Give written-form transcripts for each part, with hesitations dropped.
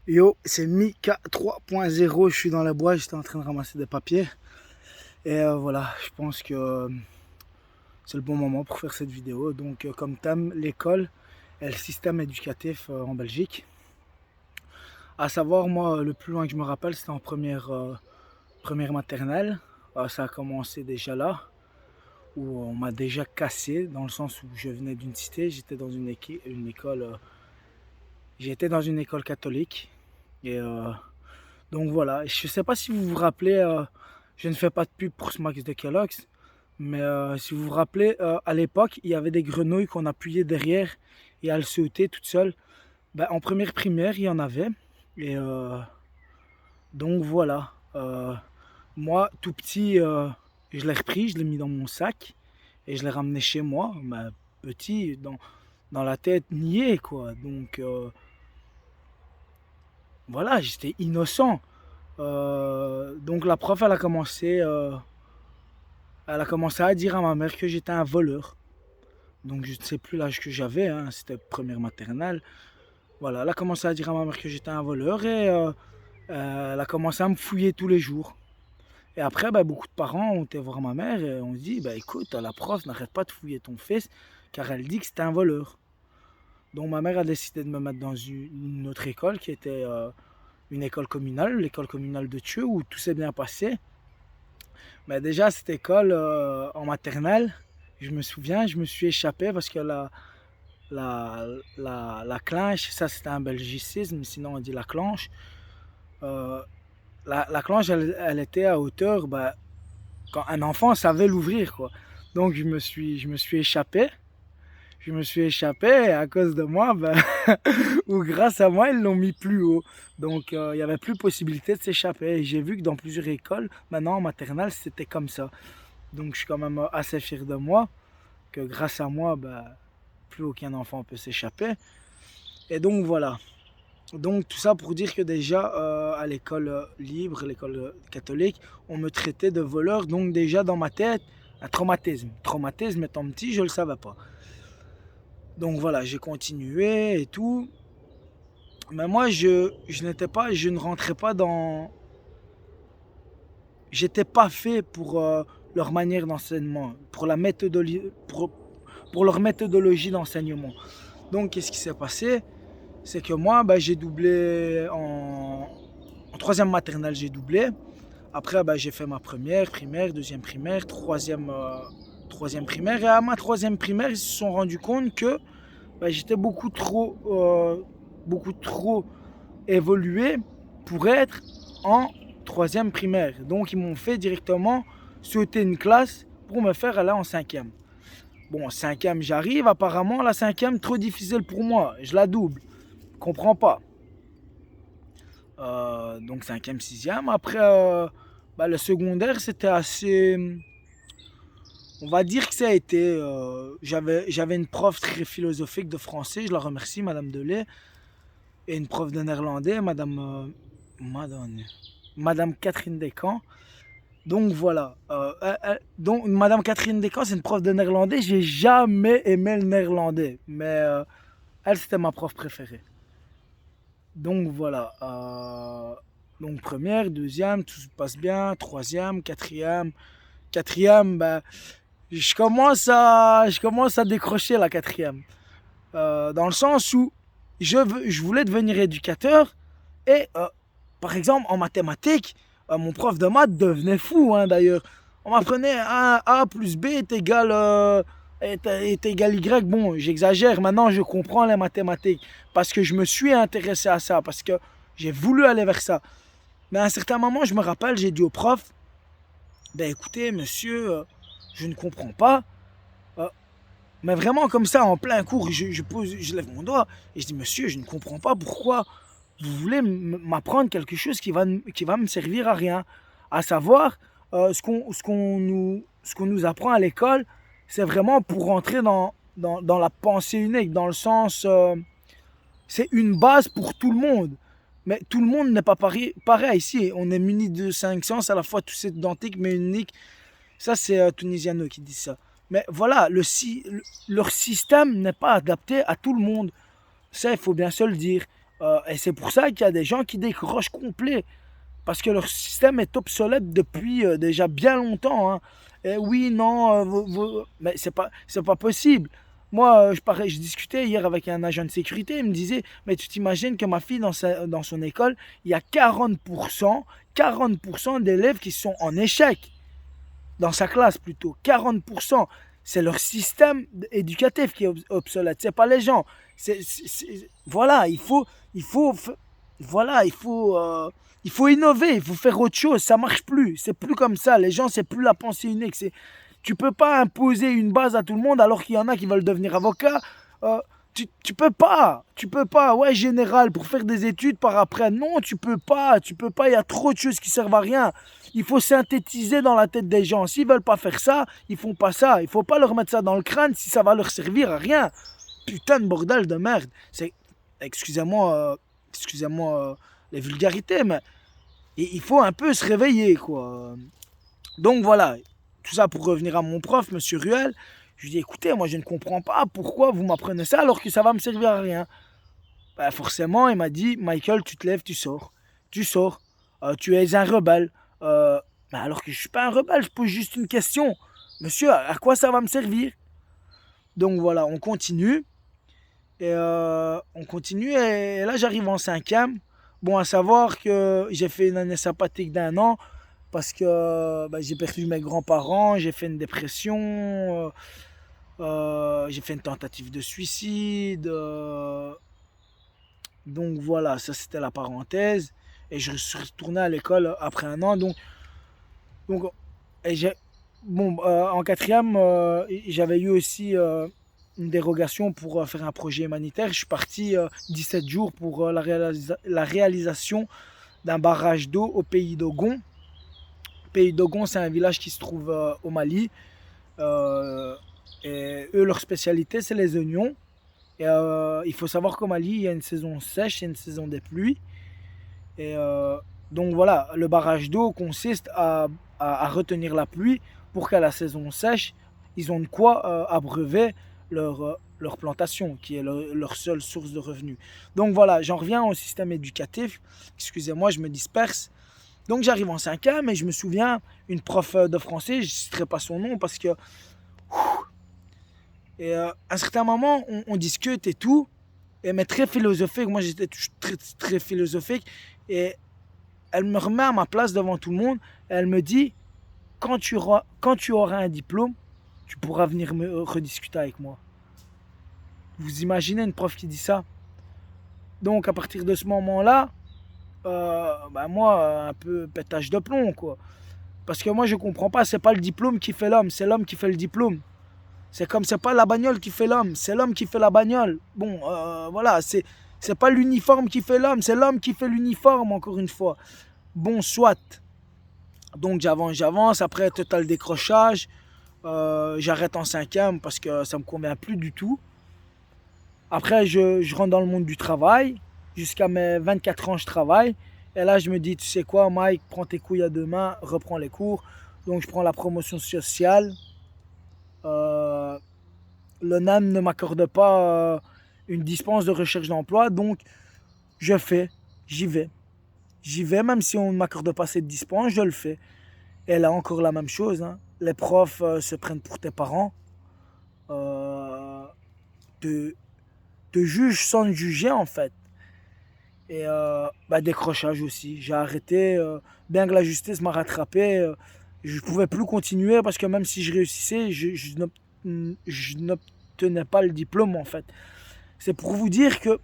Yo, c'est Mika 3.0, je suis dans la boîte, j'étais en train de ramasser des papiers. Et voilà, je pense que c'est le bon moment pour faire cette vidéo. Donc comme thème, l'école et le système éducatif en Belgique. À savoir, moi, le plus loin que je me rappelle, c'était en première maternelle. Ça a commencé déjà là, où on m'a déjà cassé, dans le sens où je venais d'une cité, j'étais dans une école, j'étais dans une école catholique. Et donc voilà, je ne sais pas si vous vous rappelez, je ne fais pas de pub pour Smacks de Kellogg's, mais si vous vous rappelez, à l'époque, il y avait des grenouilles qu'on appuyait derrière et elles sautaient toutes seules. Ben, en première primaire, il y en avait. Et donc voilà, moi, tout petit, je l'ai repris, je l'ai mis dans mon sac et je l'ai ramené chez moi. Ben, petit, dans la tête, niais quoi. Donc voilà, j'étais innocent. Donc la prof, elle a commencé à dire à ma mère que j'étais un voleur. Donc je ne sais plus l'âge que j'avais, hein, c'était première maternelle. Voilà, elle a commencé à dire à ma mère que j'étais un voleur et elle a commencé à me fouiller tous les jours. Et après, bah, beaucoup de parents ont été voir ma mère et ont dit, bah, écoute, la prof n'arrête pas de fouiller ton fils car elle dit que c'était un voleur. Donc ma mère a décidé de me mettre dans une autre école qui était une école communale, l'école communale de Thieu, où tout s'est bien passé. Mais déjà, cette école, en maternelle, je me souviens, je me suis échappé parce que la clenche, ça c'était un belgicisme, sinon on dit la clenche. Euh, la clenche, elle était à hauteur, bah, quand un enfant savait l'ouvrir, quoi. Donc je me suis échappé. Je me suis échappé et à cause de moi, ben, ou grâce à moi, ils l'ont mis plus haut. Donc il n'y avait plus possibilité de s'échapper. Et j'ai vu que dans plusieurs écoles, maintenant en maternelle, c'était comme ça. Donc je suis quand même assez fier de moi, que grâce à moi, ben, plus aucun enfant peut s'échapper. Et donc voilà. Donc tout ça pour dire que déjà à l'école libre, l'école catholique, on me traitait de voleur. Donc déjà dans ma tête, un traumatisme. Traumatisme étant petit, je ne le savais pas. Donc voilà, j'ai continué et tout. Mais moi, je ne rentrais pas dans... J'étais pas fait pour leur manière d'enseignement, pour leur méthodologie d'enseignement. Donc qu'est-ce qui s'est passé? C'est que moi, bah, j'ai doublé en troisième maternelle, j'ai doublé. Après, bah, j'ai fait ma première primaire, deuxième primaire, troisième primaire. Et à ma troisième primaire, ils se sont rendus compte que bah, j'étais beaucoup trop évolué pour être en troisième primaire. Donc, ils m'ont fait directement sauter une classe pour me faire aller en cinquième. Bon, cinquième, j'arrive. Apparemment, la cinquième, trop difficile pour moi. Je la double. Je comprends pas. Donc cinquième, sixième. Après, bah, le secondaire, c'était assez... On va dire que ça a été... j'avais une prof très philosophique de français, je la remercie, Madame Delay, et une prof de néerlandais, Madame Catherine Descamps. Donc voilà. Donc Madame Catherine Descamps, c'est une prof de néerlandais. J'ai jamais aimé le néerlandais, mais elle, c'était ma prof préférée. Donc voilà. Donc première, deuxième, tout se passe bien. Troisième, quatrième. Quatrième, ben, je commence à décrocher la quatrième. Dans le sens où je voulais devenir éducateur et, par exemple, en mathématiques, mon prof de maths devenait fou, hein, d'ailleurs. On m'apprenait A plus B est égal Y. Bon, j'exagère, maintenant je comprends les mathématiques parce que je me suis intéressé à ça, parce que j'ai voulu aller vers ça. Mais à un certain moment, je me rappelle, j'ai dit au prof, ben écoutez, monsieur, je ne comprends pas. Euh, mais vraiment comme ça, en plein cours, je lève mon doigt et je dis, monsieur, je ne comprends pas pourquoi vous voulez m'apprendre quelque chose qui va me servir à rien. À savoir, ce qu'on nous apprend à l'école, c'est vraiment pour rentrer dans la pensée unique, dans le sens, c'est une base pour tout le monde. Mais tout le monde n'est pas pareil ici. On est muni de 5 sens, à la fois tous identiques mais uniques. Ça, c'est Tunisiano qui dit ça. Mais voilà, leur système n'est pas adapté à tout le monde. Ça, il faut bien se le dire. Et c'est pour ça qu'il y a des gens qui décrochent complet. Parce que leur système est obsolète depuis déjà bien longtemps. Hein. Et oui, non, mais c'est pas possible. Moi, je discutais hier avec un agent de sécurité, il me disait, mais tu t'imagines que ma fille, dans son école, il y a 40% d'élèves qui sont en échec, dans sa classe plutôt, 40%. C'est leur système éducatif qui est obsolète, c'est pas les gens. Voilà, il faut, voilà, il faut innover, il faut faire autre chose, ça marche plus, c'est plus comme ça, les gens, c'est plus la pensée unique, tu peux pas imposer une base à tout le monde alors qu'il y en a qui veulent devenir avocat. Tu peux pas, ouais, général, pour faire des études par après. Non, tu peux pas, il y a trop de choses qui servent à rien. Il faut synthétiser dans la tête des gens. S'ils veulent pas faire ça, ils font pas ça. Il faut pas leur mettre ça dans le crâne si ça va leur servir à rien. Putain de bordel de merde. Excusez-moi les vulgarités, mais il faut un peu se réveiller, quoi. Donc voilà, tout ça pour revenir à mon prof, monsieur Ruel. Je lui dis, écoutez, moi je ne comprends pas pourquoi vous m'apprenez ça alors que ça va me servir à rien. Ben, forcément, il m'a dit, Michael, tu te lèves, tu sors. Tu sors. Tu es un rebelle. Ben, alors que je ne suis pas un rebelle, je pose juste une question. Monsieur, à quoi ça va me servir? Donc voilà, on continue. Et là, j'arrive en cinquième. Bon, à savoir que j'ai fait une année sabbatique d'1 an parce que j'ai perdu mes grands-parents, j'ai fait une dépression, j'ai fait une tentative de suicide. Donc voilà, ça c'était la parenthèse. Et je suis retourné à l'école après 1 an. Donc et en quatrième, j'avais eu aussi une dérogation pour faire un projet humanitaire. Je suis parti 17 jours pour la réalisation d'un barrage d'eau au pays d'Ogon. Pays d'Ogon, c'est un village qui se trouve au Mali. Et eux, leur spécialité, c'est les oignons. Et il faut savoir qu'au Mali, il y a une saison sèche et une saison des pluies. Et donc voilà, le barrage d'eau consiste à retenir la pluie pour qu'à la saison sèche, ils ont de quoi abreuver leur plantation, qui est leur seule source de revenus. Donc voilà, j'en reviens au système éducatif. Excusez-moi, je me disperse. Donc j'arrive en 5e et je me souviens, une prof de français, je ne citerai pas son nom parce que... Et à un certain moment, on discute et tout, mais très philosophique. Moi, j'étais très, très philosophique. Et elle me remet à ma place devant tout le monde. Et elle me dit, quand tu auras un diplôme, tu pourras venir me rediscuter avec moi. Vous imaginez une prof qui dit ça? Donc, à partir de ce moment-là, moi, un peu pétage de plomb, quoi. Parce que moi, je comprends pas, c'est pas le diplôme qui fait l'homme, c'est l'homme qui fait le diplôme. C'est pas la bagnole qui fait l'homme, c'est l'homme qui fait la bagnole. Bon, voilà, c'est pas l'uniforme qui fait l'homme, c'est l'homme qui fait l'uniforme, encore une fois. Bon, soit. Donc j'avance, après total décrochage, j'arrête en 5e parce que ça me convient plus du tout. Après, je rentre dans le monde du travail. Jusqu'à mes 24 ans, je travaille. Et là, je me dis, tu sais quoi, Mike, prends tes couilles à 2 mains, reprends les cours. Donc, je prends la promotion sociale. Le NAM ne m'accorde pas une dispense de recherche d'emploi. Donc, j'y vais. J'y vais, même si on ne m'accorde pas cette dispense, je le fais. Et là, encore la même chose. Hein. Les profs se prennent pour tes parents. Te jugent sans te juger, en fait. Et décrochage aussi. J'ai arrêté. Bien que la justice m'a rattrapé, je ne pouvais plus continuer parce que même si je réussissais, je n'obtenais pas le diplôme, en fait. C'est pour vous dire que,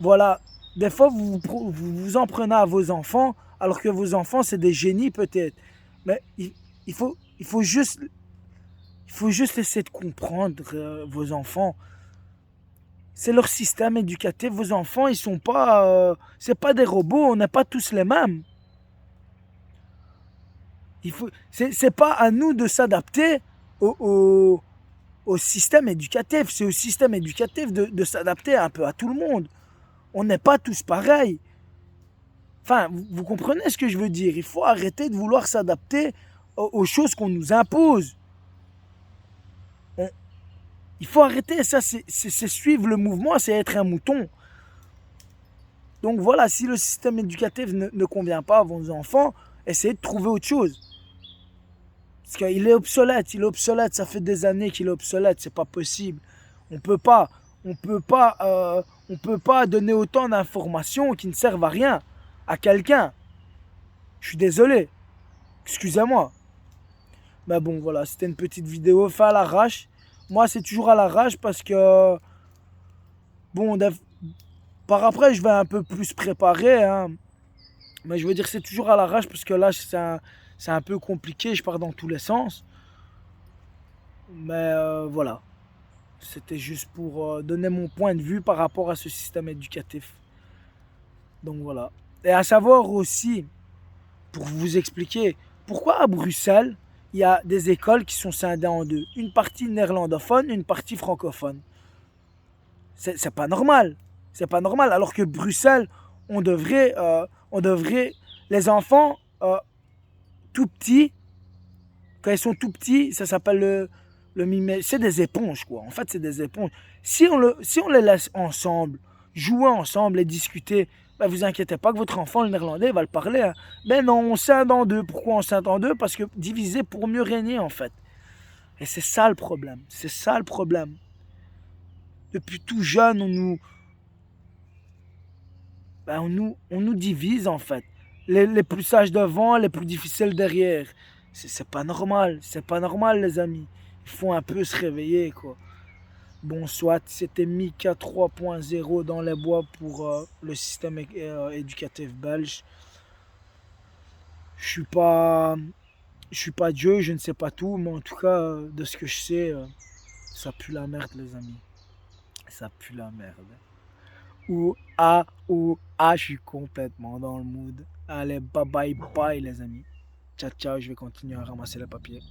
voilà, des fois, vous en prenez à vos enfants, alors que vos enfants, c'est des génies peut-être. Mais il faut juste essayer de comprendre vos enfants. C'est leur système éducatif. Vos enfants, ils sont pas... c'est pas des robots, on n'est pas tous les mêmes. C'est pas à nous de s'adapter au système éducatif. C'est au système éducatif de s'adapter un peu à tout le monde. On n'est pas tous pareils. Enfin, vous comprenez ce que je veux dire? Il faut arrêter de vouloir s'adapter aux choses qu'on nous impose. Il faut arrêter ça, c'est suivre le mouvement, c'est être un mouton. Donc voilà, si le système éducatif ne convient pas à vos enfants, essayez de trouver autre chose. Parce qu'il est obsolète, ça fait des années qu'il est obsolète, c'est pas possible. On peut pas, on peut pas donner autant d'informations qui ne servent à rien à quelqu'un. Je suis désolé, excusez-moi. Mais bon, voilà, c'était une petite vidéo fait à l'arrache. Moi, c'est toujours à l'arrache parce que, bon, par après, je vais un peu plus préparer, hein. Mais je veux dire, c'est toujours à l'arrache parce que là, c'est un peu compliqué, je pars dans tous les sens. Mais voilà, c'était juste pour donner mon point de vue par rapport à ce système éducatif. Donc voilà. Et à savoir aussi, pour vous expliquer, pourquoi à Bruxelles, il y a des écoles qui sont scindées en deux. Une partie néerlandophone, une partie francophone. C'est pas normal. C'est pas normal. Alors que Bruxelles, on devrait les enfants tout petits, quand ils sont tout petits, ça s'appelle le mimé. C'est des éponges, quoi. En fait, c'est des éponges. Si on les laisse ensemble, jouer ensemble et discuter, ben vous inquiétez pas que votre enfant, le néerlandais, va le parler. Hein. Mais non, on scinde en deux. Pourquoi on scinde en deux? Parce que diviser pour mieux régner, en fait. Et c'est ça le problème. C'est ça le problème. Depuis tout jeune, on nous divise, en fait. Les plus sages devant, les plus difficiles derrière. C'est pas normal. C'est pas normal, les amis. Il faut un peu se réveiller, quoi. Bon, soit c'était Mika 3.0 dans les bois pour le système éducatif belge. Je suis pas Dieu, je ne sais pas tout, mais en tout cas, de ce que je sais, ça pue la merde, les amis. Ça pue la merde. Je suis complètement dans le mood. Allez, bye bye bye, les amis. Ciao, ciao, je vais continuer à ramasser les papiers.